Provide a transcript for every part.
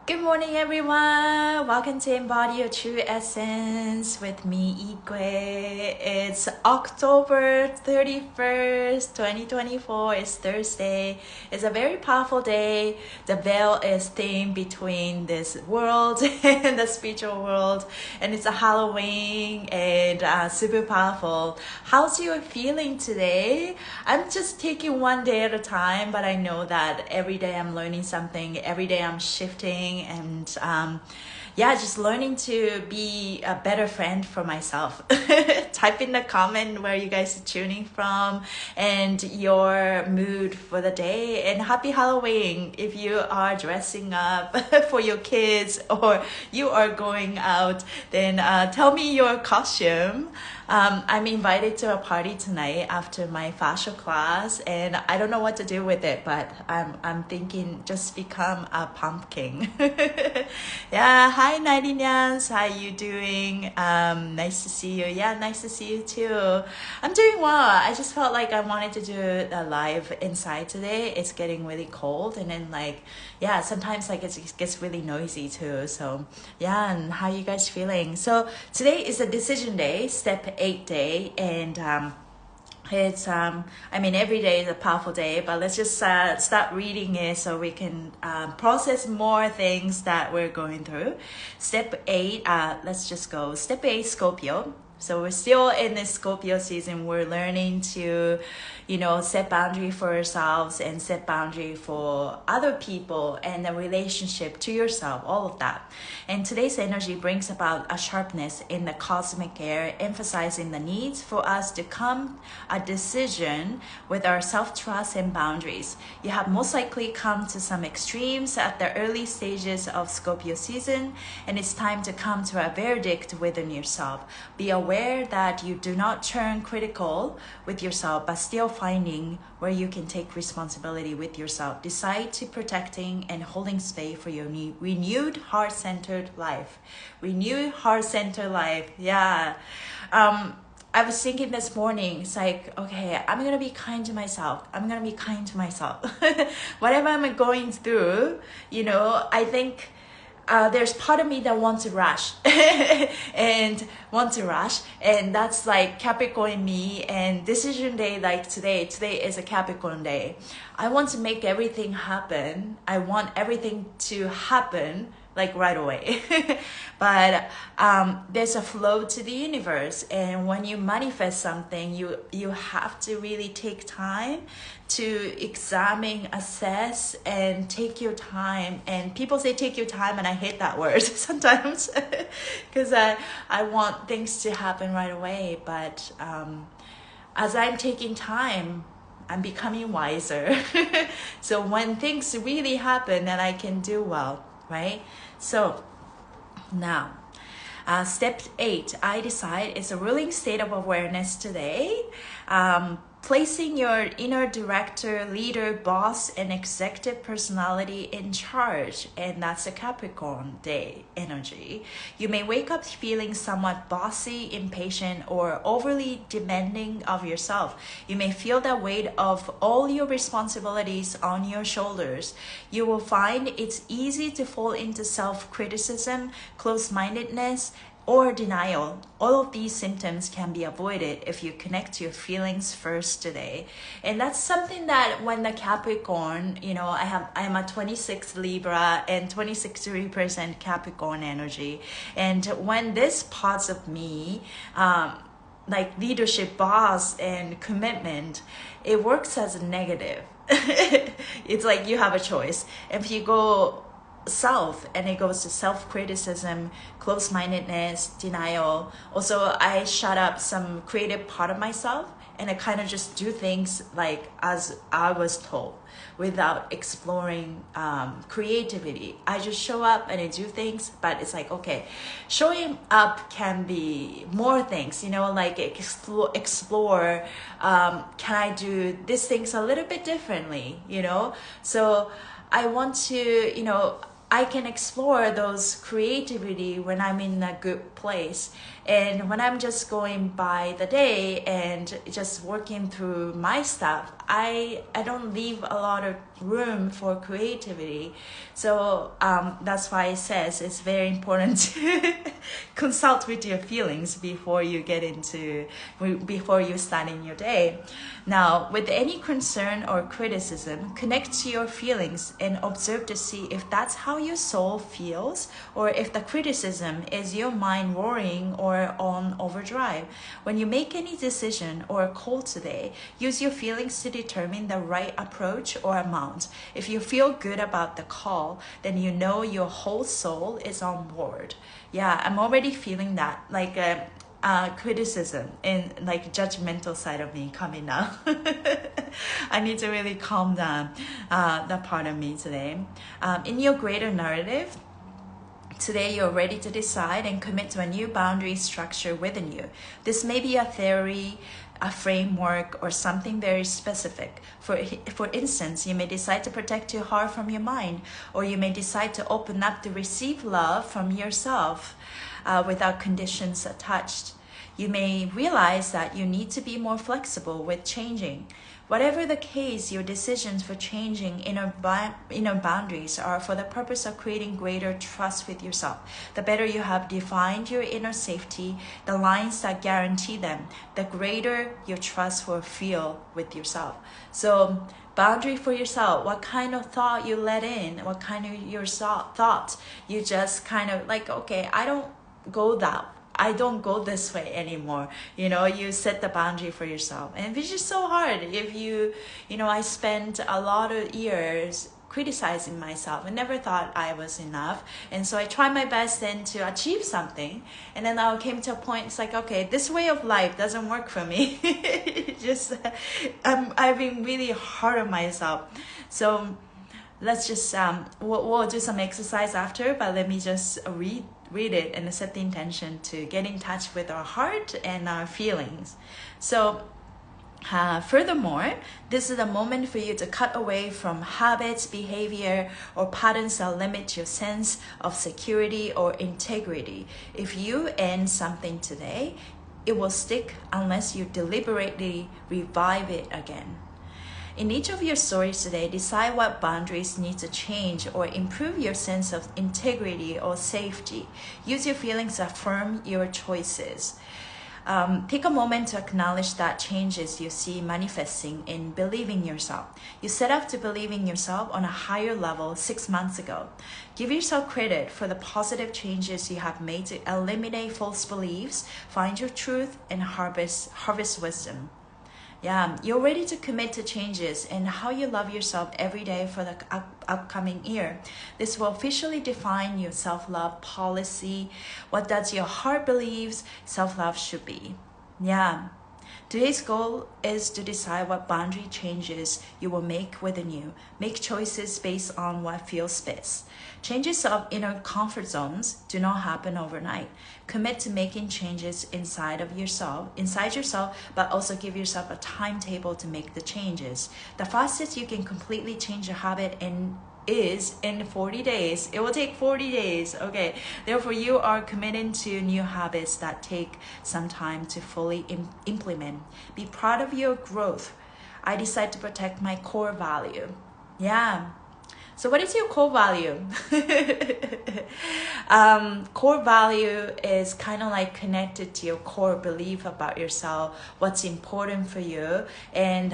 Good morning, everyone. Welcome to Embody Your True Essence with me, Ikue. It's October 31st, 2024. It's Thursday. It's a very powerful day. The veil is thin between this world and the spiritual world. And it's a Halloween and super powerful. How's you feeling today? I'm just taking one day at a time, but I know that every day I'm learning something. Every day I'm shifting and just learning to be a better friend for myself. Type in the comment where you guys are tuning from and your mood for the day, and happy Halloween if you are dressing up for your kids or you are going out. Then tell me your costume. I'm invited to a party tonight after my Fascia class, and I don't know what to do with it, but I'm thinking just become a pumpkin. Yeah, hi Nigerians, how you doing? Nice to see you. Yeah, nice to see you too. I'm doing well. I just felt like I wanted to do a live inside today. It's getting really cold, and then sometimes it gets really noisy too. So yeah, and how you guys feeling? So today is a decision day, step 8 day, and it's every day is a powerful day, but let's just start reading it so we can process more things that we're going through. Step 8, let's just go. Step 8, Scorpio. So we're still in this Scorpio season. We're learning to, set boundary for ourselves and set boundary for other people and the relationship to yourself, all of that. And today's energy brings about a sharpness in the cosmic air, emphasizing the needs for us to come a decision with our self-trust and boundaries. You have most likely come to some extremes at the early stages of Scorpio season, and it's time to come to a verdict within yourself. Be aware that you do not turn critical with yourself, but still finding where you can take responsibility with yourself. Decide to protecting and holding space for your renewed heart-centered life. Renewed heart-centered life. Yeah. I was thinking this morning, it's like, okay, I'm going to be kind to myself. I'm going to be kind to myself. Whatever I'm going through, I think there's part of me that wants to rush and that's like Capricorn in me. And decision day, like today is a Capricorn day. I want to make everything happen. I want everything to happen like right away. But there's a flow to the universe, and when you manifest something, you have to really take time to examine, assess, and take your time. And people say take your time, and I hate that word sometimes because I want things to happen right away. But as I'm taking time, I'm becoming wiser. So when things really happen, then I can do well, right? So now, step 8, I decide, is a ruling state of awareness today. Placing your inner director, leader, boss, and executive personality in charge. And that's a Capricorn day energy. You may wake up feeling somewhat bossy, impatient, or overly demanding of yourself. You may feel the weight of all your responsibilities on your shoulders. You will find it's easy to fall into self-criticism, close-mindedness, or denial. All of these symptoms can be avoided if you connect to your feelings first today. And that's something that when the Capricorn, I'm a 26 Libra and 26 represent Capricorn energy. And when this parts of me, like leadership, boss, and commitment, it works as a negative. It's like you have a choice. If you go south and it goes to self-criticism, close-mindedness, denial. Also, I shut up some creative part of myself, and I kind of just do things like as I was told without exploring creativity. I just show up and I do things, but it's like, okay, showing up can be more things, like explore, can I do these things a little bit differently, So I want to, I can explore those creativity when I'm in a good place. And when I'm just going by the day and just working through my stuff, I don't leave a lot of room for creativity. So that's why it says it's very important to consult with your feelings before you start in your day. Now, with any concern or criticism, connect to your feelings and observe to see if that's how your soul feels, or if the criticism is your mind roaring or on overdrive. When you make any decision or a call today, use your feelings to determine the right approach or amount. If you feel good about the call, then you know your whole soul is on board. Yeah, I'm already feeling that, like criticism and like judgmental side of me coming out. I need to really calm down that part of me today. In your greater narrative, today you're ready to decide and commit to a new boundary structure within you. This may be a theory, a framework, or something very specific. For instance, you may decide to protect your heart from your mind, or you may decide to open up to receive love from yourself without conditions attached. You may realize that you need to be more flexible with changing. Whatever the case, your decisions for changing inner boundaries are for the purpose of creating greater trust with yourself. The better you have defined your inner safety, the lines that guarantee them, the greater your trust will feel with yourself. So, boundary for yourself, what kind of thought you let in, what kind of your thought you just kind of like, okay, I don't go this way anymore. You set the boundary for yourself, and which is so hard. If I spent a lot of years criticizing myself and never thought I was enough, and so I tried my best then to achieve something, and then I came to a point, it's like, okay, this way of life doesn't work for me. I've been really hard on myself. So let's just we'll do some exercise after, but let me just read it and set the intention to get in touch with our heart and our feelings. So furthermore, this is a moment for you to cut away from habits, behavior, or patterns that limit your sense of security or integrity. If you end something today, it will stick unless you deliberately revive it again. In each of your stories today, decide what boundaries need to change or improve your sense of integrity or safety. Use your feelings to affirm your choices. Take a moment to acknowledge that changes you see manifesting in believing yourself. You set out to believe in yourself on a higher level 6 months ago. Give yourself credit for the positive changes you have made to eliminate false beliefs, find your truth, and harvest wisdom. Yeah, you're ready to commit to changes in how you love yourself every day for the upcoming year. This will officially define your self-love policy. What does your heart believes self-love should be? Yeah. Today's goal is to decide what boundary changes you will make within you. Make choices based on what feels best. Changes of inner comfort zones do not happen overnight. Commit to making changes inside yourself, but also give yourself a timetable to make the changes. The fastest you can completely change a habit is in 40 days. It will take 40 days. Okay. Therefore, you are committing to new habits that take some time to fully implement. Be proud of your growth. I decide to protect my core value. Yeah. So what is your core value? Core value is kind of like connected to your core belief about yourself, what's important for you. And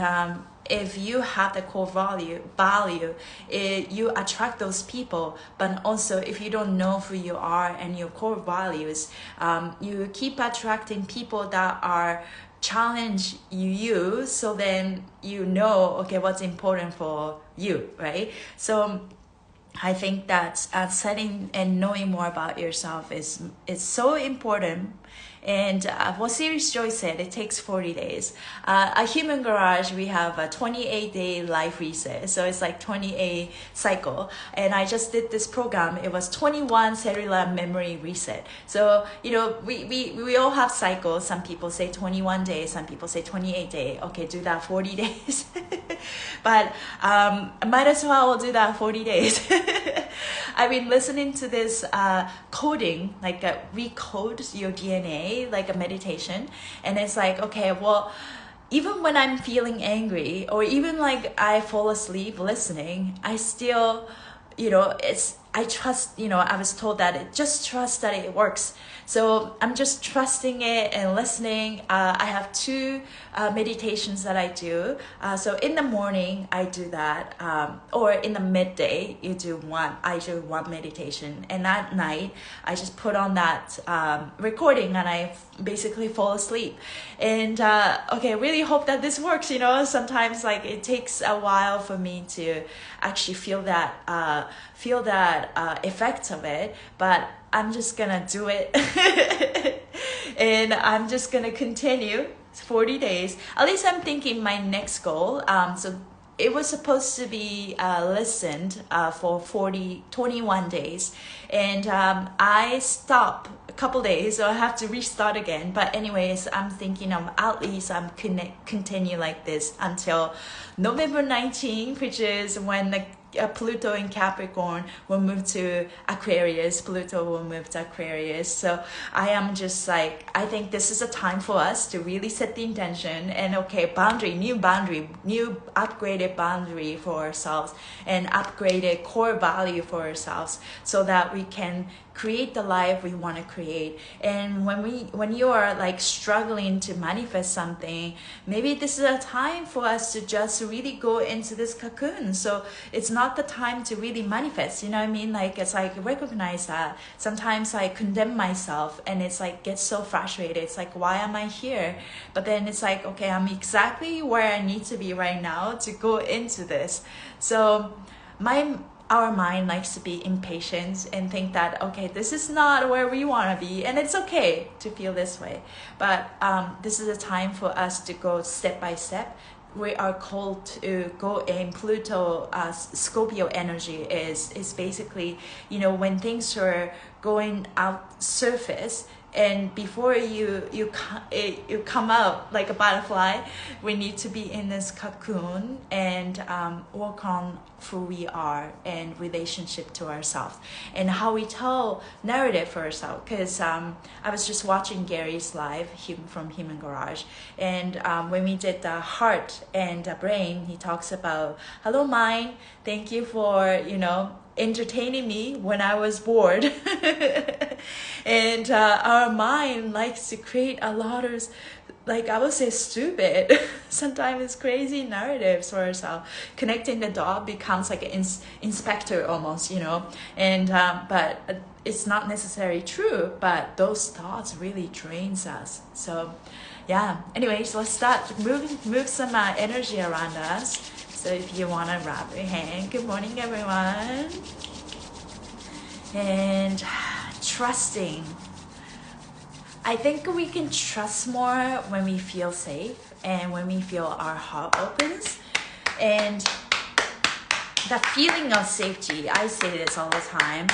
if you have the core value, you attract those people. But also, if you don't know who you are and your core values, you keep attracting people that are challenge you, so then you know, okay, what's important for you, right? So I think that setting and knowing more about yourself is so important. And what Series Joy said, it takes 40 days. At Human Garage, we have a 28-day life reset. So it's like 28 cycle. And I just did this program. It was 21 cellular memory reset. So, we all have cycles. Some people say 21 days. Some people say 28 days. Okay, do that 40 days. But might as well do that 40 days. I've been listening to this coding, like recode your DNA. way, like a meditation. And it's like, okay, well, even when I'm feeling angry, or even like I fall asleep listening, I still, I trust, I was told that just trust that it works. So I'm just trusting it and listening. I have two meditations that I do. So in the morning, I do that. Or in the midday, I do one meditation. And at night, I just put on that recording and I basically fall asleep. And okay, really hope that this works. Sometimes like it takes a while for me to actually feel that effect of it, but I'm just gonna do it. And I'm just gonna continue 40 days. At least I'm thinking my next goal. So it was supposed to be listened for 21 days. And I stopped a couple days, so I have to restart again. But anyways, I'm thinking of at least I'm continue like this until November 19th, which is when the Pluto in Capricorn will move to Aquarius. Pluto will move to Aquarius. So I am just like, I think this is a time for us to really set the intention and new upgraded boundary for ourselves and upgraded core value for ourselves so that we can create the life we want to create. And when you are like struggling to manifest something, maybe this is a time for us to just really go into this cocoon. So it's not the time to really manifest, you know what I mean? Like, it's like, recognize that sometimes I condemn myself and it's like, get so frustrated. It's like, why am I here? But then it's like, okay, I'm exactly where I need to be right now to go into this. So our mind likes to be impatient and think that, okay, this is not where we want to be, and it's okay to feel this way. But this is a time for us to go step by step. We are called to go in Pluto. Scorpio energy is basically, when things are going out surface, and before you come out like a butterfly, we need to be in this cocoon and work on who we are and relationship to ourselves and how we tell narrative for ourselves. Because I was just watching Gary's live from Human Garage, and when we did the heart and the brain, he talks about, hello mind, thank you for entertaining me when I was bored. And our mind likes to create a lot of, like, I would say stupid, sometimes it's crazy narratives for ourselves. Connecting the dot becomes like an inspector almost, and but it's not necessarily true, but those thoughts really drains us. So yeah, anyways, let's start move some energy around us. So if you want to wrap your hand, good morning everyone. And trusting. I think we can trust more when we feel safe and when we feel our heart opens. And the feeling of safety, I say this all the time,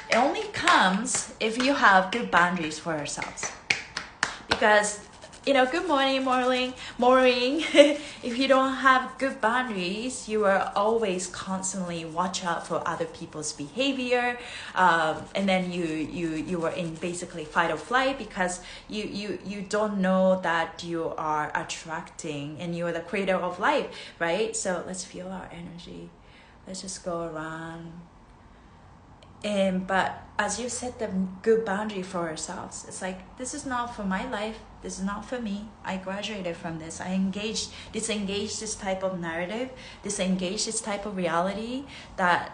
it only comes if you have good boundaries for ourselves. Because good morning, Maureen. If you don't have good boundaries, you are always constantly watch out for other people's behavior, and then you are in basically fight or flight because you don't know that you are attracting and you are the creator of life, right? So let's feel our energy. Let's just go around. But as you set the good boundary for ourselves, it's like, this is not for my life. This is not for me. I graduated from this. I disengaged this type of narrative, disengaged this type of reality that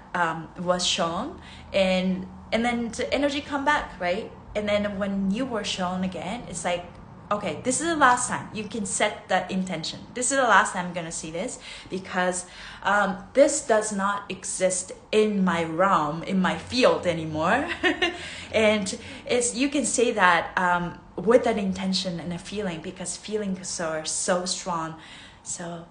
was shown, and then the energy come back, right? And then when you were shown again, it's like, okay, this is the last time. You can set that intention. This is the last time I'm going to see this, because this does not exist in my realm, in my field anymore. And you can say that with an intention and a feeling, because feelings are so strong. So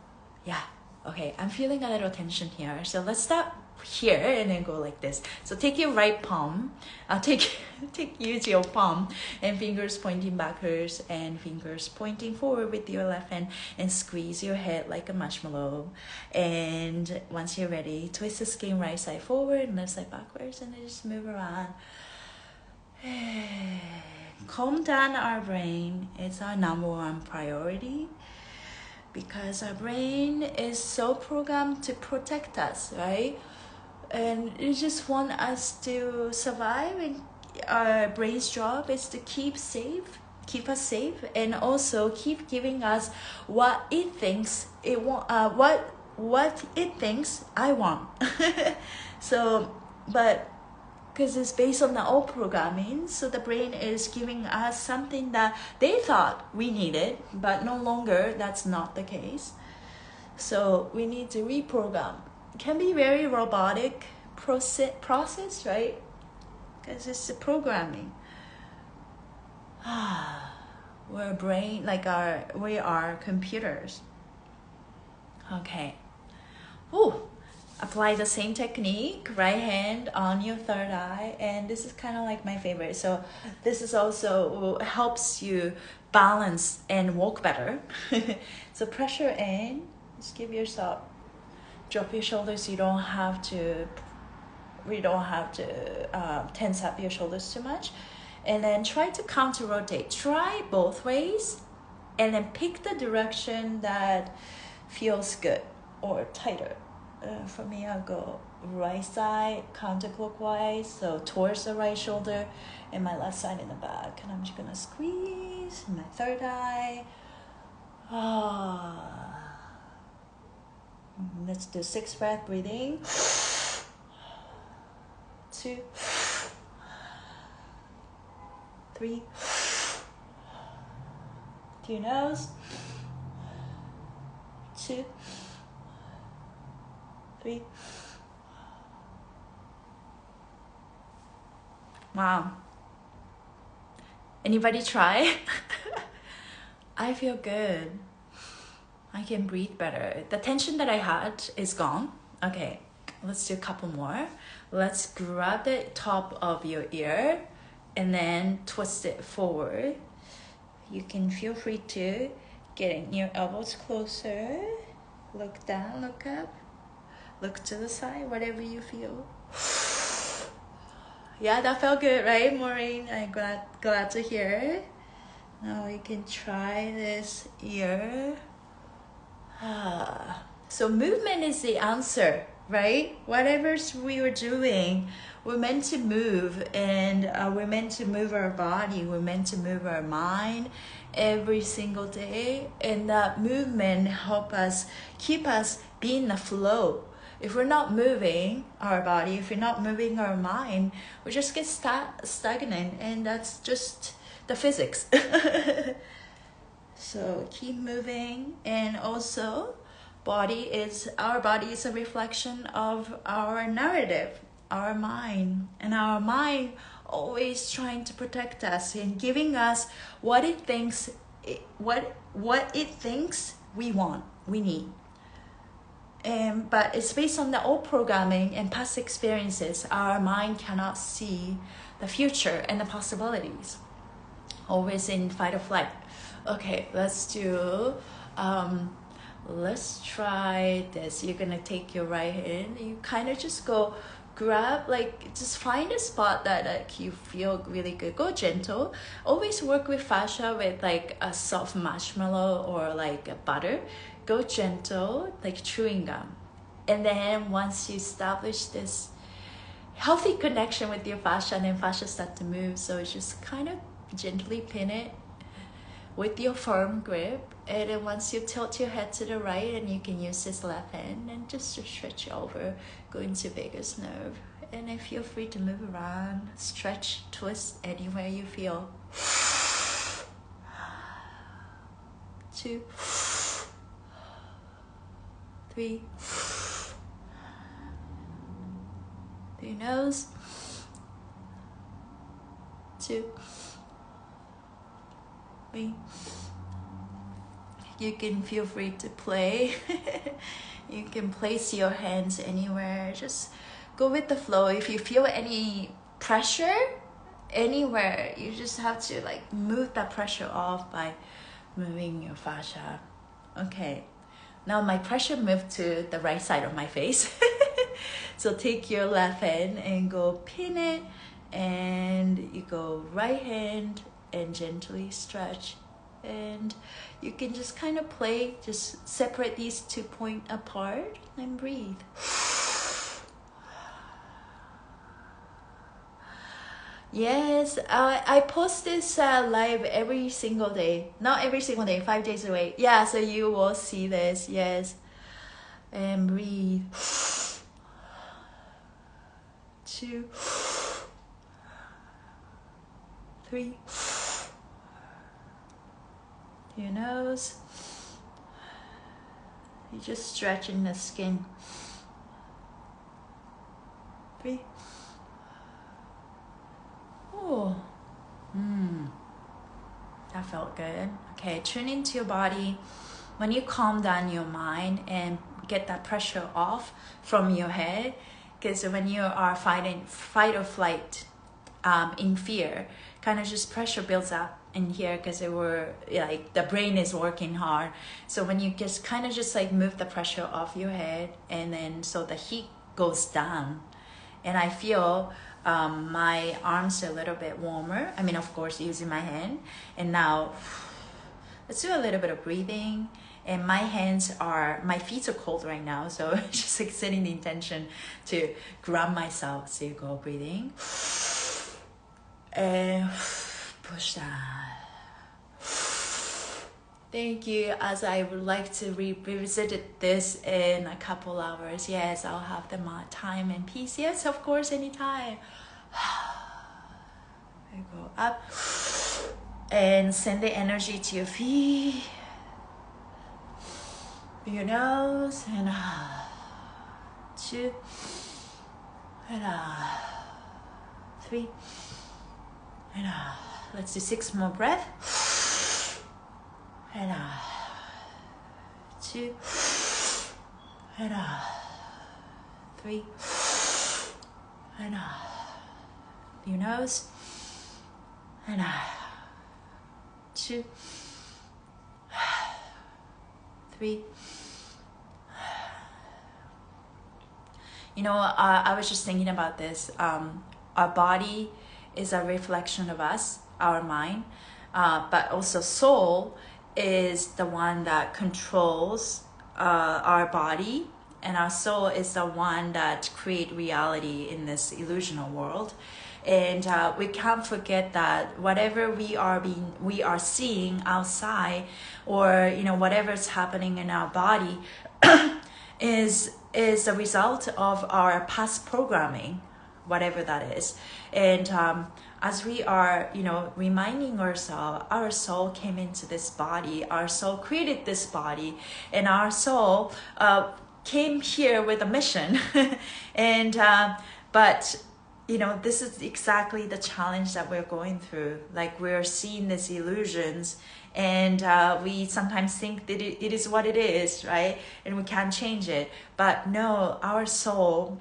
yeah, okay, I'm feeling a little tension here. So let's start here and then go like this. So take your right palm, use your palm and fingers pointing backwards and fingers pointing forward with your left hand, and squeeze your head like a marshmallow. And once you're ready, twist the skin right side forward and left side backwards, and then just move around. calm down our brain is our number one priority, because our brain is so programmed to protect us, right? And it just want us to survive, and our brain's job is to keep us safe, and also keep giving us what it thinks it want, what it thinks I want. So, but because it's based on the old programming, so the brain is giving us something that they thought we needed, but no longer that's not the case. So we need to reprogram. It can be very robotic process, right? Because it's the programming. We're brain, like we are computers. Okay. Ooh. Apply the same technique, right hand on your third eye, and this is kind of like my favorite. So this is also helps you balance and walk better. So pressure in, just give yourself, drop your shoulders. We don't have to tense up your shoulders too much, and then try to counter rotate. Try both ways, and then pick the direction that feels good or tighter. For me, I'll go right side counterclockwise, so towards the right shoulder, and my left side in the back. And I'm just gonna squeeze my third eye. Let's do 6 breath breathing. 2, 3. To your nose. 2, 3. Wow. Anybody try? I feel good. I can breathe better. The tension that I had is gone. Okay, let's do a couple more. Let's grab the top of your ear and then twist it forward. You can feel free to get your elbows closer. Look down, look up. Look to the side, whatever you feel. Yeah, that felt good, right, Maureen? I'm glad to hear it. Now we can try this ear. So movement is the answer, right? Whatever we were doing, we're meant to move, and we're meant to move our body. We're meant to move our mind every single day, and that movement help us keep us be in the flow. If we're not moving our body, if we're not moving our mind, we just get stagnant, and that's just the physics. So keep moving, and also our body is a reflection of our narrative, our mind, and our mind always trying to protect us and giving us what it thinks we want, we need. But it's based on the old programming and past experiences. Our mind cannot see the future and the possibilities. Always in fight or flight. Okay, let's try this. You're gonna take your right hand. You kind of just go grab, just find a spot that you feel really good. Go gentle. Always work with fascia with a soft marshmallow or a butter. Go gentle, like chewing gum. And then once you establish this healthy connection with your fascia, and then fascia start to move. So just kind of gently pin it with your firm grip. And then once you tilt your head to the right, and you can use this left hand and just to stretch over, go into vagus nerve. And then feel free to move around, stretch, twist anywhere you feel. 2, 3. Through your nose. 2, 3. You can feel free to play. You can place your hands anywhere. Just go with the flow. If you feel any pressure anywhere, you just have to move that pressure off by moving your fascia. Okay. Now my pressure moved to the right side of my face. So take your left hand and go pin it, and you go right hand and gently stretch. And you can just kind of play, just separate these 2 points apart and breathe. Yes, I post this live every single day. Not every single day, 5 days a week. Yeah, so you will see this, yes. And breathe. 2, 3. Your nose. You're just stretching the skin. 3. Oh, that felt good. Okay, tune into your body. When you calm down your mind and get that pressure off from your head, because when you are fighting fight or flight, in fear, kind of just pressure builds up in here because the brain is working hard. So when you just kind of just like move the pressure off your head, and then so the heat goes down, and I feel my arms are a little bit warmer. I mean, of course, using my hand. And now let's do a little bit of breathing. And my feet are cold right now, so just like setting the intention to ground myself. So you go breathing and push down. Thank you. As I would like to revisit this in a couple hours. Yes, I'll have the time and peace. Yes, of course, anytime. You go up and send the energy to your feet, your nose, and 2, and 3, and let's do 6 more breaths. And 2, and 3, and your nose, and 2, 3. You know, I was just thinking about this. Our body is a reflection of us, our mind, but also soul is the one that controls our body, and our soul is the one that create reality in this illusional world. And we can't forget that whatever we are seeing outside, or whatever's happening in our body is a result of our past programming, whatever that is. And as we are reminding ourselves, our soul came into this body, our soul created this body, and our soul came here with a mission. And but this is exactly the challenge that we're going through. Like, we're seeing these illusions, and we sometimes think that it is what it is, right? And we can't change it. But no, our soul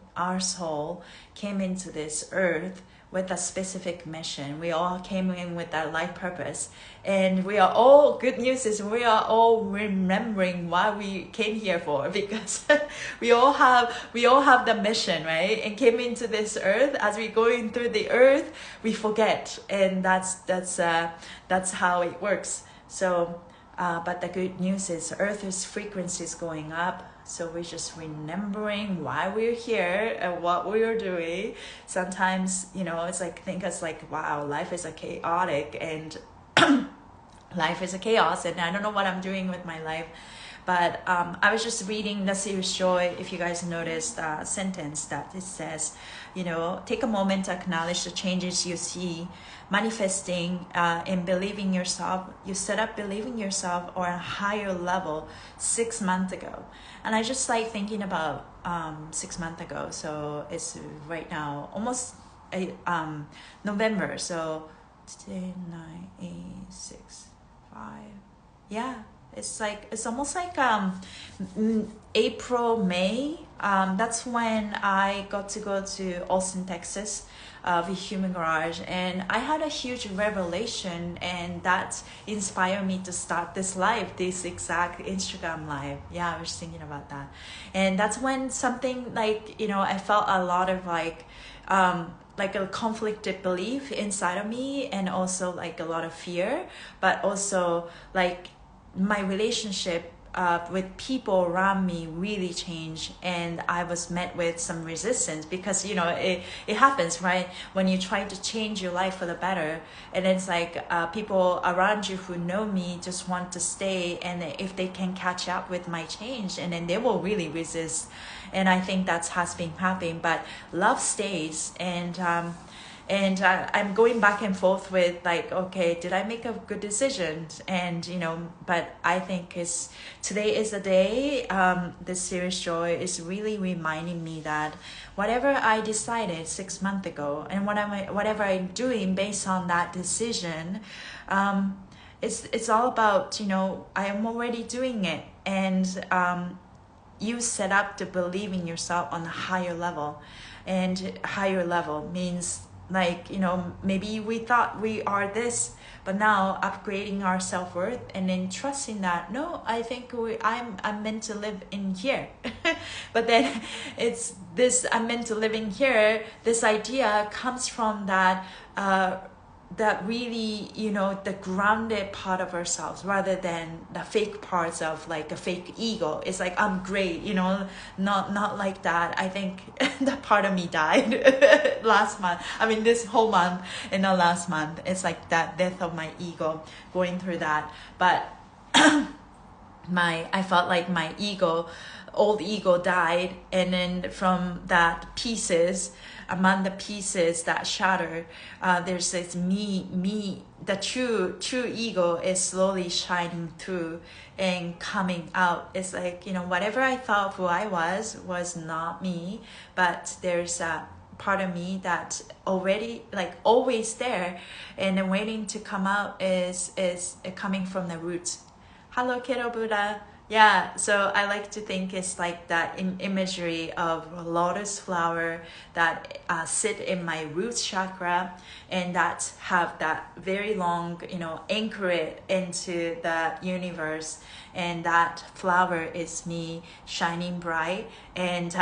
came into this earth with a specific mission. We all came in with that life purpose, and we are all, good news is we are all remembering why we came here for, because we all have the mission, right? And came into this earth. As we're going through the earth, we forget, and that's how it works. So but the good news is Earth's frequency is going up. So we're just remembering why we're here and what we are doing. Sometimes, it's like, wow, life is a chaotic, and life is a chaos, and I don't know what I'm doing with my life. But I was just reading the series Joy. If you guys noticed a sentence that it says, take a moment to acknowledge the changes you see manifesting in believing yourself. You set up believing yourself on a higher level 6 months ago. And I just like thinking about 6 months ago. So it's right now almost November. So today, 9, 8, 6, 5. Yeah. It's almost like April, May. That's when I got to go to Austin, Texas, the Human Garage, and I had a huge revelation, and that inspired me to start this live, this exact Instagram live. Yeah, I was thinking about that, and that's when something like I felt a lot of like a conflicted belief inside of me, and also like a lot of fear, but also like my relationship with people around me really changed, and I was met with some resistance, because you know it happens, right? When you try to change your life for the better, and it's like people around you who know me just want to stay, and if they can catch up with my change, and then they will really resist. And I think that's has been happening, but love stays. And I'm going back and forth with like, okay, did I make a good decision? And you know, but I think today is the day. This series joy is really reminding me that whatever I decided 6 months ago, and whatever I'm doing based on that decision, it's all about, you know, I am already doing it. And you set up to believe in yourself on a higher level. And higher level means, like, you know, maybe we thought we are this, but now upgrading our self-worth, and then trusting that, no, I think I'm meant to live in here. But then it's this, I'm meant to live in here, this idea comes from that that really, you know, the grounded part of ourselves, rather than the fake parts of like a fake ego. It's like, I'm great, you know, not like that. I think that part of me died last month. I mean, this whole month and the last month, it's like that death of my ego, going through that. But I felt like my old ego died, and then from that among the pieces that shatter, there's this me, the true ego is slowly shining through and coming out. It's like, you know, whatever I thought who I was not me, but there's a part of me that already, like, always there, and then waiting to come out is coming from the roots. Hello, Kiddo Buddha. Yeah, so I like to think it's like that imagery of a lotus flower that sit in my root chakra, and that have that very long, you know, anchor it into the universe. And that flower is me shining bright and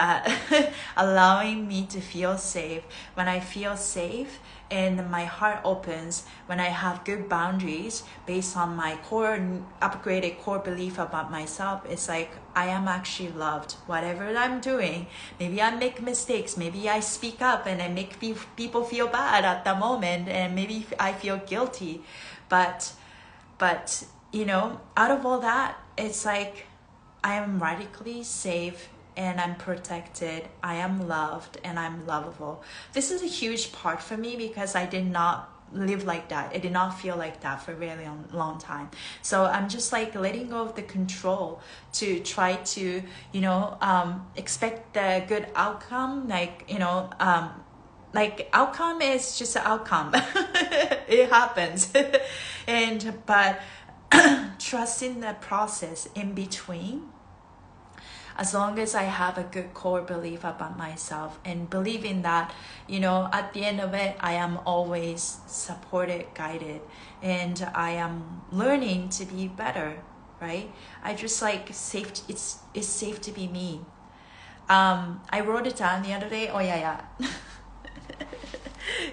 allowing me to feel safe. When I feel safe and my heart opens, when I have good boundaries based on my upgraded core belief about myself, it's like I am actually loved. Whatever I'm doing, maybe I make mistakes, maybe I speak up and I make people feel bad at the moment, and maybe I feel guilty, but you know, out of all that, it's like I am radically safe and I'm protected, I am loved, and I'm lovable. This is a huge part for me, because I did not live like that. I did not feel like that for a really long time. So I'm just like letting go of the control to try to, you know, expect the good outcome. Like, you know, like outcome is just an outcome. It happens. But trusting the process in between, as long as I have a good core belief about myself, and believing that, you know, at the end of it, I am always supported, guided, and I am learning to be better, right? I just like it's safe to be me. I wrote it down the other day. Oh yeah.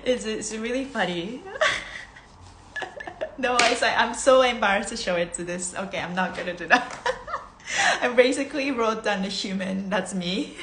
It's really funny. No, I'm so embarrassed to show it to this. Okay, I'm not gonna do that. I basically wrote down the human, that's me.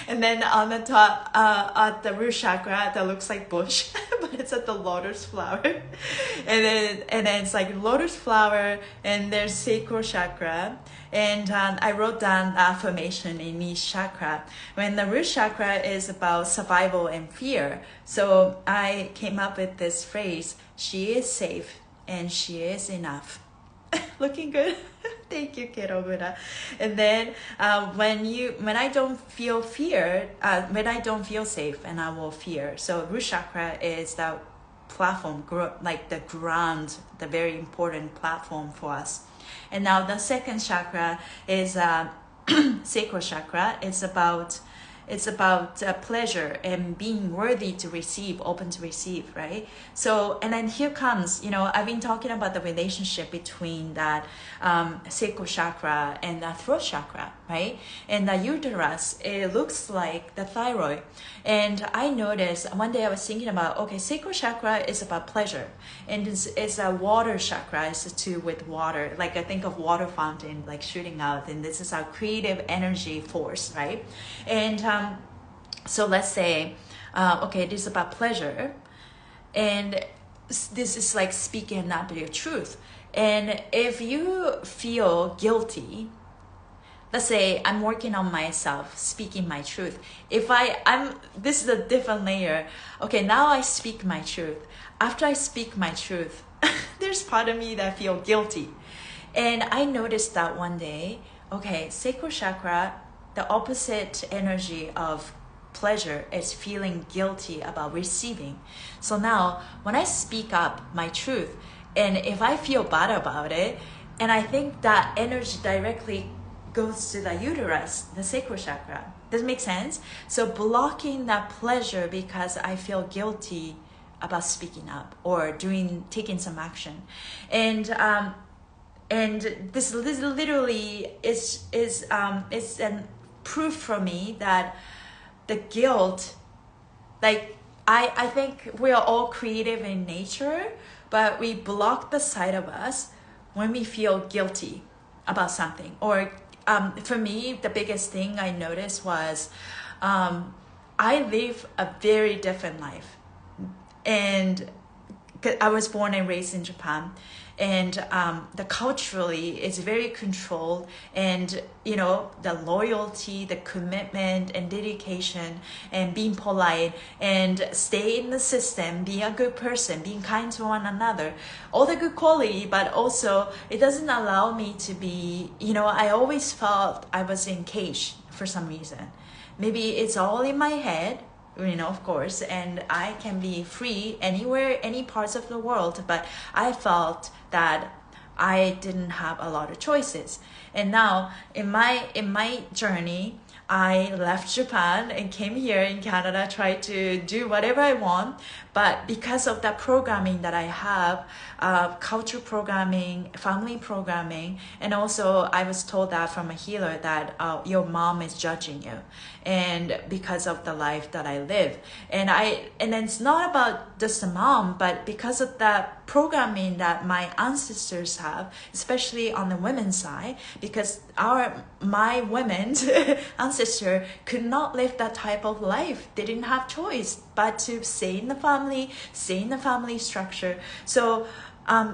And then on the top, at the root chakra, that looks like bush, but it's at the lotus flower. And then it's like lotus flower, and there's sacral chakra. And I wrote down affirmation in each chakra. When the root chakra is about survival and fear. So I came up with this phrase, she is safe and she is enough. Looking good. Thank you, Kiddo Buddha. And then when I don't feel fear, when I don't feel safe, and I will fear. So root chakra is the platform, like the ground, the very important platform for us. And now the second chakra is sacral chakra. It's about, It's about pleasure and being worthy to receive, open to receive, right? So, and then here comes, I've been talking about the relationship between that sacral chakra and the throat chakra, right? And the uterus, it looks like the thyroid. And I noticed one day I was thinking about, okay, sacral chakra is about pleasure, and it's a water chakra, it's to do with water. Like I think of water fountain, like shooting out, and this is our creative energy force, right? And so let's say, okay, this is about pleasure, and this is like speaking and not your truth. And if you feel guilty, let's say I'm working on myself, speaking my truth. If this is a different layer. Okay, now I speak my truth. After I speak my truth, there's part of me that feel guilty. And I noticed that one day, okay, sacral chakra, the opposite energy of pleasure is feeling guilty about receiving. So now when I speak up my truth, and if I feel bad about it, and I think that energy directly goes to the uterus, the sacral chakra. Does it make sense? So blocking that pleasure because I feel guilty about speaking up or taking some action. And this literally is a proof for me that the guilt, like I think we are all creative in nature, but we block the side of us when we feel guilty about something. Or for me, the biggest thing I noticed was I live a very different life. And I was born and raised in Japan, and the culturally is very controlled, and the loyalty, the commitment and dedication, and being polite and stay in the system, being a good person, being kind to one another, all the good quality. But also it doesn't allow me to be, I always felt I was in cage for some reason. Maybe it's all in my head, of course, and I can be free anywhere, any parts of the world, but I felt that I didn't have a lot of choices. And now in my journey, I left Japan and came here in Canada, tried to do whatever I want. But because of that programming that I have, culture programming, family programming, and also I was told that from a healer that your mom is judging you, and because of the life that I live. And it's not about just the mom, but because of that programming that my ancestors have, especially on the women's side, because my women's ancestor could not live that type of life. They didn't have choice but to stay in the family structure. So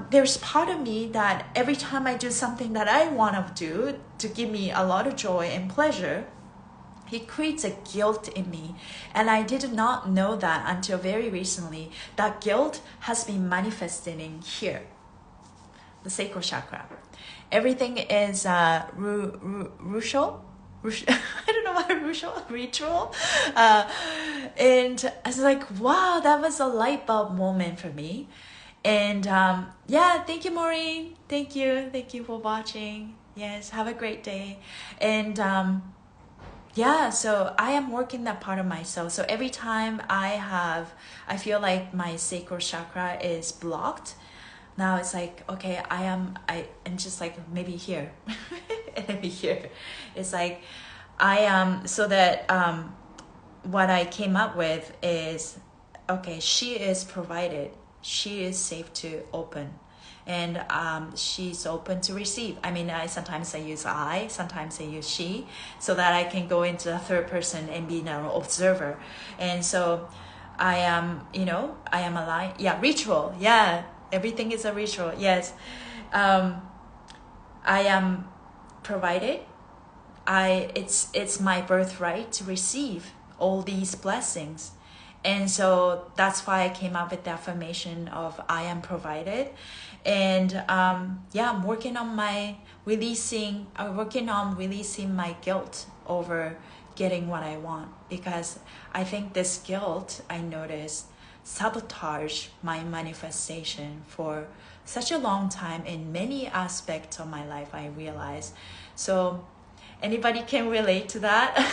there's part of me that every time I do something that I want to do to give me a lot of joy and pleasure, it creates a guilt in me. And I did not know that until very recently. That guilt has been manifesting here, the sacral chakra. Everything is ritual. I don't know what ritual. And I was like, wow, that was a light bulb moment for me. And thank you, Maureen. Thank you for watching. Yes, have a great day. And so I am working that part of myself. So every time I feel like my sacral chakra is blocked, now it's like, okay, I'm just like maybe here and maybe here. It's like so that what I came up with is, okay, she is provided, she is safe to open, and she's open to receive. I mean, sometimes I use I, sometimes I use she, so that I can go into the third person and be an observer. And so I am aligned. Yeah, ritual. Yeah, everything is a ritual. Yes, I am provided. It's my birthright to receive all these blessings. And so that's why I came up with the affirmation of I am provided. And I'm working on releasing my guilt over getting what I want, because I think this guilt, I noticed, sabotage my manifestation for such a long time in many aspects of my life, I realized. So Anybody can relate to that?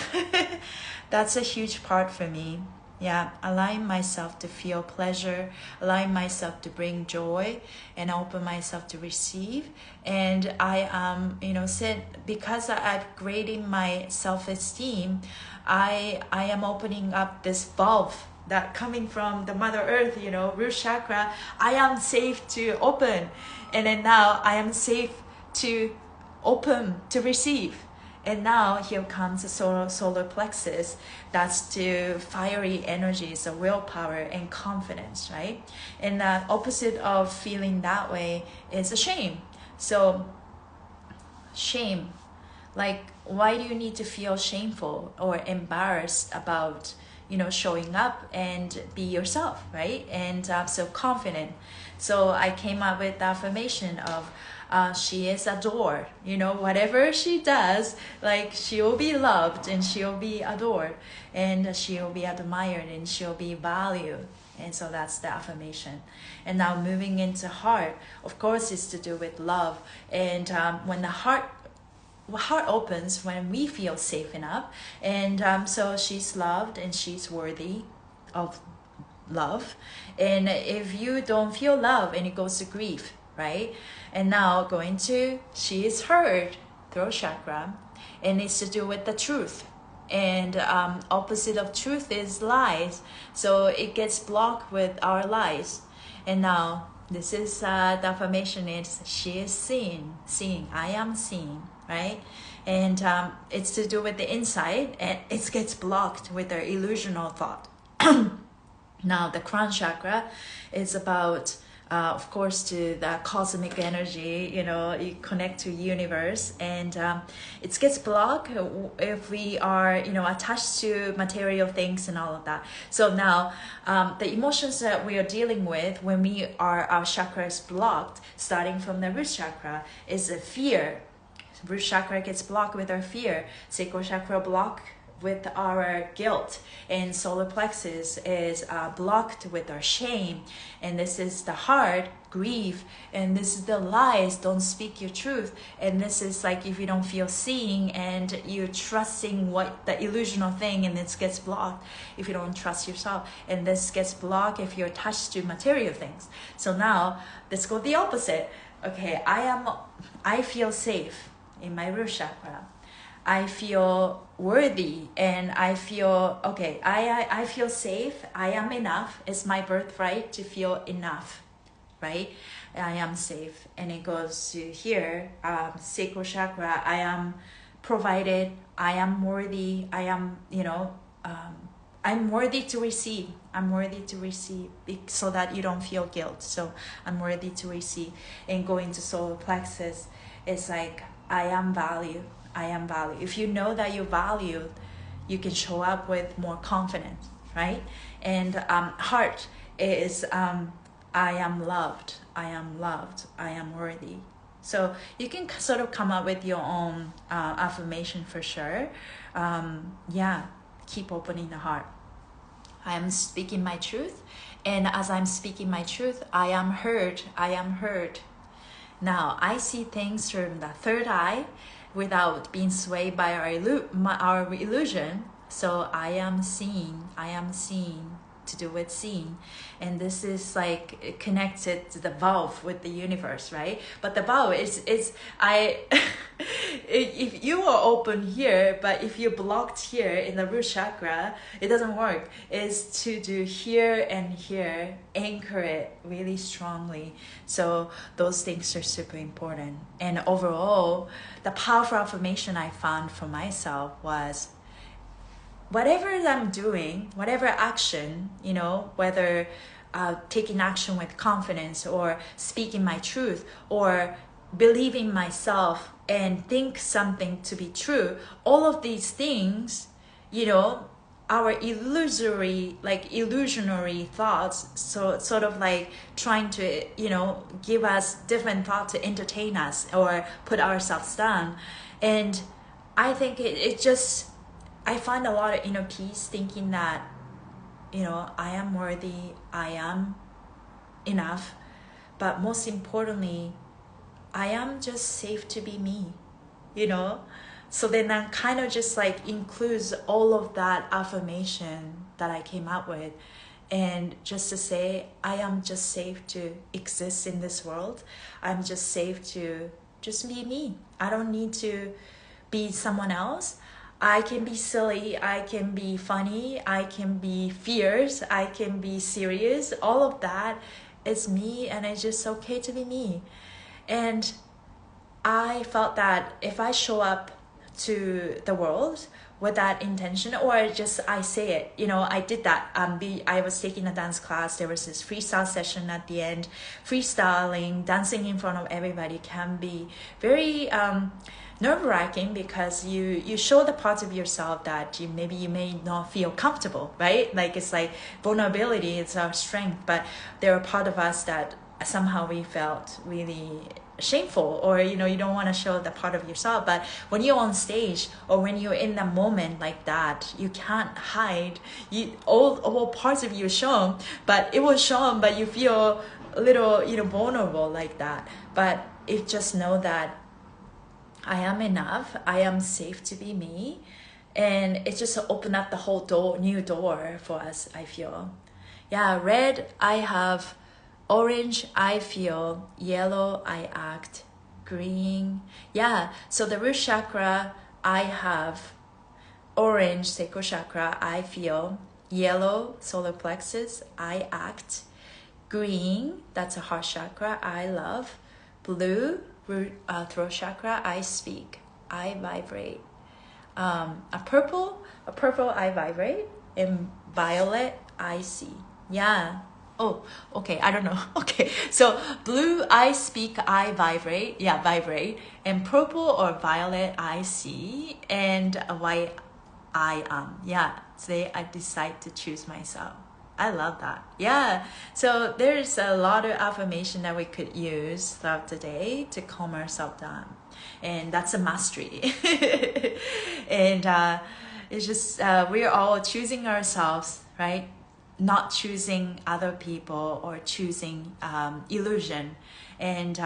That's a huge part for me. Yeah, allowing myself to feel pleasure, allowing myself to bring joy, and open myself to receive. And I because I'm upgrading my self-esteem, I am opening up this valve that coming from the Mother Earth, root chakra. I am safe to open, and then now I am safe to open to receive. And now here comes the solar plexus. That's the fiery energies of willpower and confidence, right? And the opposite of feeling that way is a shame. So shame, like, why do you need to feel shameful or embarrassed about showing up and be yourself, right? And so confident. So I came up with the affirmation of she is adored. Whatever she does, like, she'll be loved and she'll be adored and she'll be admired and she'll be valued. And so that's the affirmation. And now moving into heart, of course, is to do with love. And when the heart opens, when we feel safe enough, and so she's loved and she's worthy of love. And if you don't feel love, and it goes to grief, right? And now going to, she is heard, throat chakra, and it's to do with the truth. And opposite of truth is lies, so it gets blocked with our lies. And now this is the affirmation is she is seen, I am seen, right? And it's to do with the inside, and it gets blocked with our illusional thought. Now the crown chakra is about of course, to the cosmic energy, you connect to universe, and it gets blocked if we are, attached to material things and all of that. So now, the emotions that we are dealing with when our chakra is blocked, starting from the root chakra, is a fear. Root chakra gets blocked with our fear. Sacral chakra blocked with our guilt, and solar plexus is blocked with our shame. And this is the heart, grief, and this is the lies, don't speak your truth. And this is like if you don't feel seen and you're trusting what the illusional thing, and this gets blocked if you don't trust yourself, and this gets blocked if you're attached to material things. So now let's go the opposite. Okay, I feel safe in my root chakra. I feel worthy, and I feel, okay, I feel safe. I am enough. It's my birthright to feel enough, right? I am safe. And it goes to here, sacral chakra. I am provided. I am worthy. I am, I'm worthy to receive. I'm worthy to receive, so that you don't feel guilt. So I'm worthy to receive. And going to solar plexus, it's like, I am valued. I am valued. If you know that you're valued, you can show up with more confidence, right? And heart is I am loved. I am loved. I am worthy. So you can sort of come up with your own affirmation for sure. Keep opening the heart. I am speaking my truth, and as I'm speaking my truth, I am heard. I am heard. Now I see things from the third eye, without being swayed by our illusion. So I am seen to do with seen. And this is like connected to the valve with the universe, right? But the valve is if you are open here, but if you're blocked here in the root chakra, it doesn't work. It's to do here and here, anchor it really strongly. So those things are super important. And overall, the powerful affirmation I found for myself was, whatever I'm doing, whatever action, whether taking action with confidence, or speaking my truth, or believing myself and think something to be true, all of these things, our illusionary thoughts, so sort of like trying to, give us different thoughts to entertain us or put ourselves down. And I think it just, I find a lot of inner peace thinking that, I am worthy, I am enough, but most importantly, I am just safe to be me, So then that kind of just like includes all of that affirmation that I came up with. And just to say, I am just safe to exist in this world. I'm just safe to just be me. I don't need to be someone else. I can be silly, I can be funny, I can be fierce, I can be serious. All of that is me, and it's just okay to be me. And I felt that if I show up to the world with that intention, or just I say it, you know, I did that. I was taking a dance class. There was this freestyle session at the end. Freestyling, dancing in front of everybody can be very nerve-wracking, because you show the parts of yourself that you may not feel comfortable, right? Like, it's like vulnerability is our strength, but there are part of us that somehow we felt really shameful, or you know, you don't want to show the part of yourself. But when you're on stage, or when you're in the moment like that, you can't hide. All parts of you shown, but it was shown, but you feel a little, you know, vulnerable like that. But if just know that I am enough, I am safe to be me, and it just opened up the whole new door for us, I feel. Yeah, red, I have. Orange, I feel. Yellow, I act. Green, yeah. So the root chakra, I have. Orange, sacral chakra, I feel. Yellow, solar plexus, I act. Green, that's a heart chakra, I love. Blue, root, throat chakra, I speak. I vibrate. A purple, I vibrate. And violet, I see. Yeah. Oh, okay, I don't know. Okay, so blue, I speak, I vibrate. Yeah, vibrate. And purple or violet, I see. And white, I am. Yeah, today I decide to choose myself. I love that. Yeah, so there's a lot of affirmation that we could use throughout the day to calm ourselves down. And that's a mastery. And it's just, we're all choosing ourselves, right? Not choosing other people or choosing illusion. And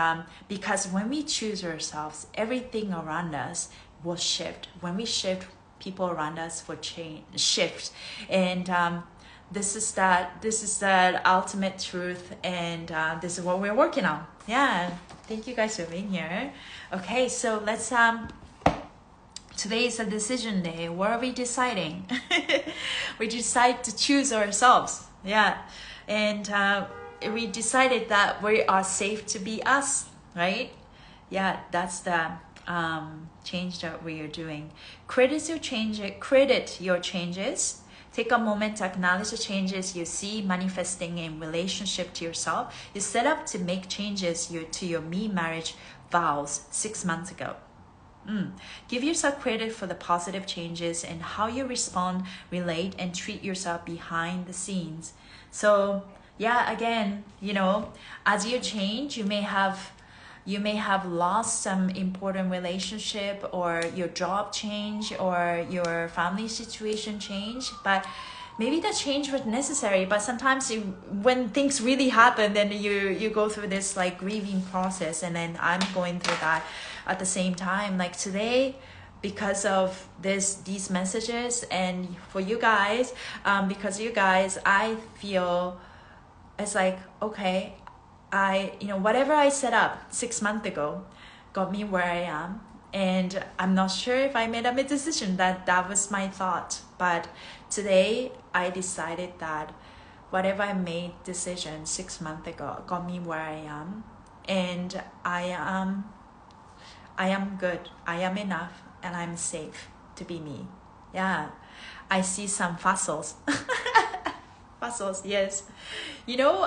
because when we choose ourselves, everything around us will shift. When we shift, people around us will shift. And this is that ultimate truth, and this is what we're working on. Yeah, thank you guys for being here. Okay, so let's today is a decision day. What are we deciding? We decide to choose ourselves. Yeah. And we decided that we are safe to be us, right? Yeah, that's the change that we are doing. Credit your changes. Take a moment to acknowledge the changes you see manifesting in relationship to yourself. You set up to make changes to your me marriage vows 6 months ago. Give yourself credit for the positive changes and how you respond, relate, and treat yourself behind the scenes. So yeah, again, you know, as you change, you may have lost some important relationship, or your job change, or your family situation change, but maybe that change was necessary. But sometimes when things really happen, then you go through this like grieving process, and then I'm going through that at the same time. Like today, because of these messages, and for you guys, because you guys, I feel it's like, okay, whatever I set up 6 months ago got me where I am. And I'm not sure if I made a decision that was my thought. But today I decided that whatever I made decision 6 months ago got me where I am. And I am good. I am enough, and I'm safe to be me. Yeah. I see some fossils. Fossils, yes. You know,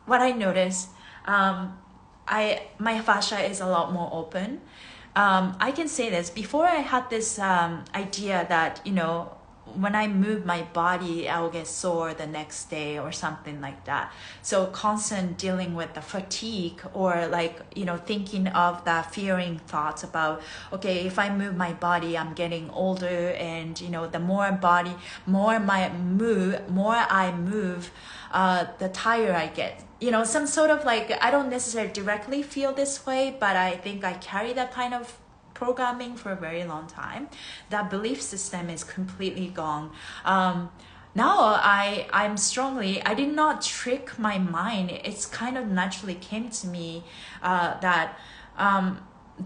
what I noticed, my fascia is a lot more open. I can say this, before I had this idea that, you know, when I move my body, I will get sore the next day or something like that. So constant dealing with the fatigue, or like, you know, thinking of the fearing thoughts about, okay, if I move my body, I'm getting older, and, you know, the more I move, the tired I get. You know, some sort of like, I don't necessarily directly feel this way, but I think I carry that kind of programming for a very long time. That belief system is completely gone. Now I did not trick my mind. It's kind of naturally came to me that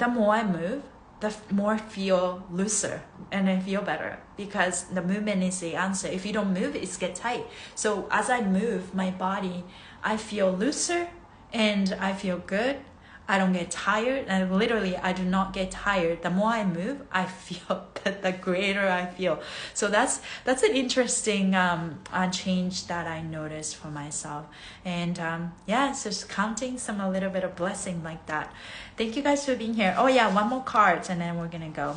the more I move, the more I feel looser and I feel better, because the movement is the answer. If you don't move, it's get tight. So as I move my body, I feel looser and I feel good. I don't get tired, and literally I do not get tired. The more I move, I feel the greater I feel. So that's an interesting change that I noticed for myself. And yeah, so just counting some a little bit of blessing like that. Thank you guys for being here. Oh yeah, one more card and then we're gonna go.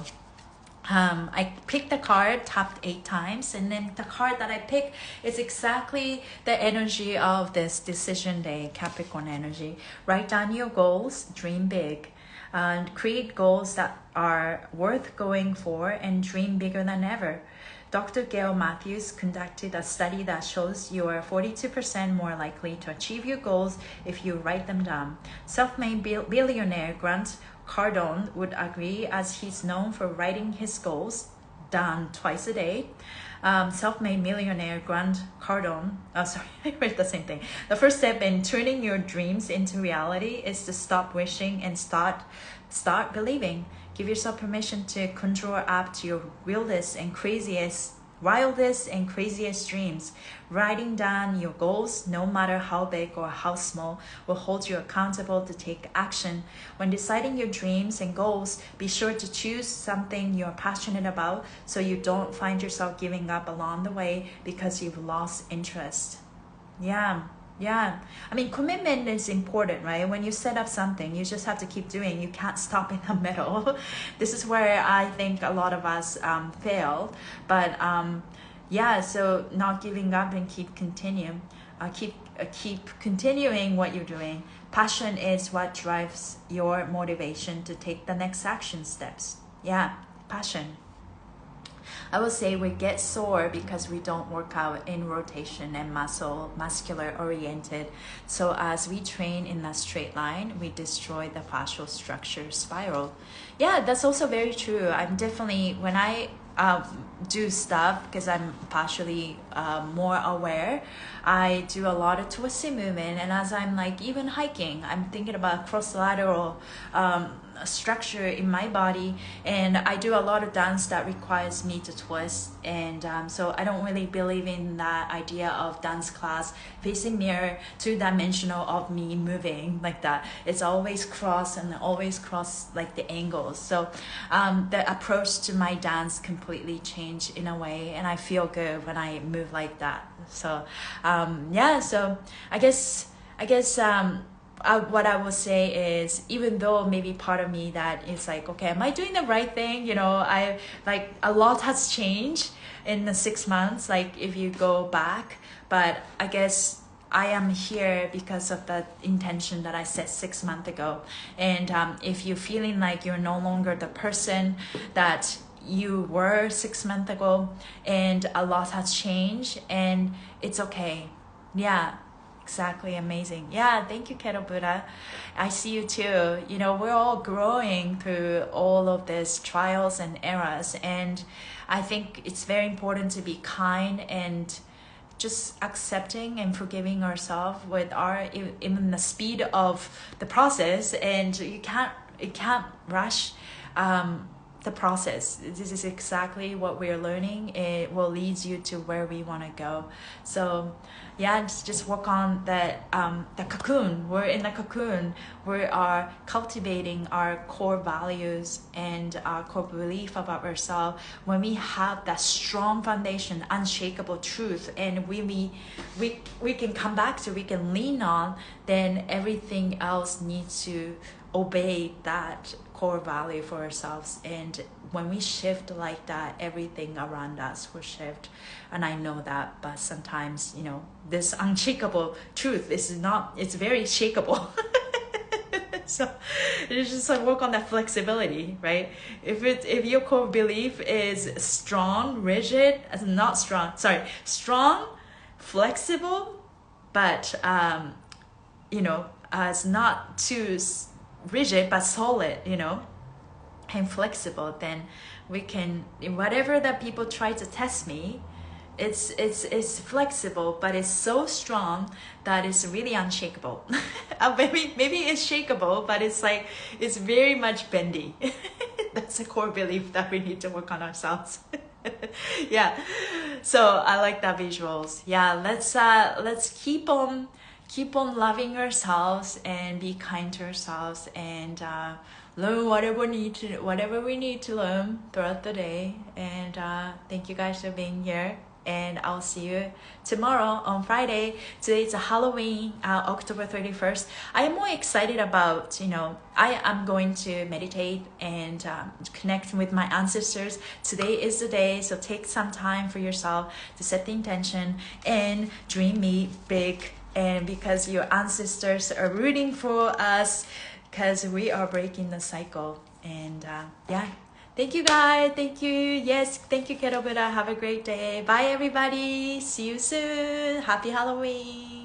I picked the card, tapped 8 times, and then the card that I picked is exactly the energy of this decision day, Capricorn energy. Write down your goals, dream big, and create goals that are worth going for, and dream bigger than ever. Dr. Gail Matthews conducted a study that shows you are 42% more likely to achieve your goals if you write them down. Self-made billionaire Grant Cardone would agree, as he's known for writing his goals down twice a day. Self-made millionaire Grant Cardone, I read the same thing. The first step in turning your dreams into reality is to stop wishing and start believing. Give yourself permission to conjure up to your wildest and craziest dreams. Writing down your goals, no matter how big or how small, will hold you accountable to take action. When deciding your dreams and goals, be sure to choose something you're passionate about so you don't find yourself giving up along the way because you've lost interest. Yeah, I mean, commitment is important, right? When you set up something, you just have to keep doing. You can't stop in the middle. This is where I think a lot of us fail. But yeah, so not giving up and keep continuing what you're doing. Passion is what drives your motivation to take the next action steps. Yeah, passion. I will say we get sore because we don't work out in rotation and muscular oriented. So as we train in a straight line, we destroy the fascial structure spiral. Yeah, that's also very true. I'm definitely, when I do stuff, because I'm partially more aware, I do a lot of twisting movement, and as I'm like even hiking, I'm thinking about cross-lateral structure in my body, and I do a lot of dance that requires me to twist, and so I don't really believe in that idea of dance class facing mirror, two-dimensional of me moving like that. It's always cross and always cross like the angles. So the approach to my dance completely changed in a way, and I feel good when I move like that. So yeah, so I guess what I will say is, even though maybe part of me that is like, okay, am I doing the right thing? You know, I like a lot has changed in the 6 months, like if you go back, but I guess I am here because of the intention that I set 6 months ago. And if you're feeling like you're no longer the person that you were 6 months ago, and a lot has changed, and it's okay. Yeah, exactly. Amazing. Yeah, thank you, Keto Buddha. I see you too. You know, we're all growing through all of these trials and errors, and I think it's very important to be kind and just accepting and forgiving ourselves with our even the speed of the process, and you can't rush the process. This is exactly what we're learning. It will lead you to where we want to go. So yeah, just work on the cocoon. We're in the cocoon. We are cultivating our core values and our core belief about ourselves. When we have that strong foundation, unshakable truth, and we can come back to, we can lean on, then everything else needs to obey that core value for ourselves. And when we shift like that, everything around us will shift. And I know that, but sometimes, you know, this unshakable truth is not, it's very shakeable. So it's just like work on that flexibility, right? If your core belief is strong, rigid, not strong, strong, flexible, but you know, it's not too rigid but solid, you know, and flexible, then we can, whatever that people try to test me, it's flexible, but it's so strong that it's really unshakable. Maybe it's shakeable, but it's like it's very much bendy. That's a core belief that we need to work on ourselves. Yeah, so I like that visuals. Yeah, let's keep on loving ourselves and be kind to ourselves, and learn whatever we need to learn throughout the day. And thank you guys for being here, and I'll see you tomorrow on Friday. Today it's a Halloween, October 31st. I am more excited about, I am going to meditate and connect with my ancestors. Today is the day, so take some time for yourself to set the intention and dream big, and because your ancestors are rooting for us, because we are breaking the cycle. And yeah, thank you guys. Thank you. Yes, thank you, Keto Buddha. Have a great day. Bye everybody. See you soon. Happy Halloween.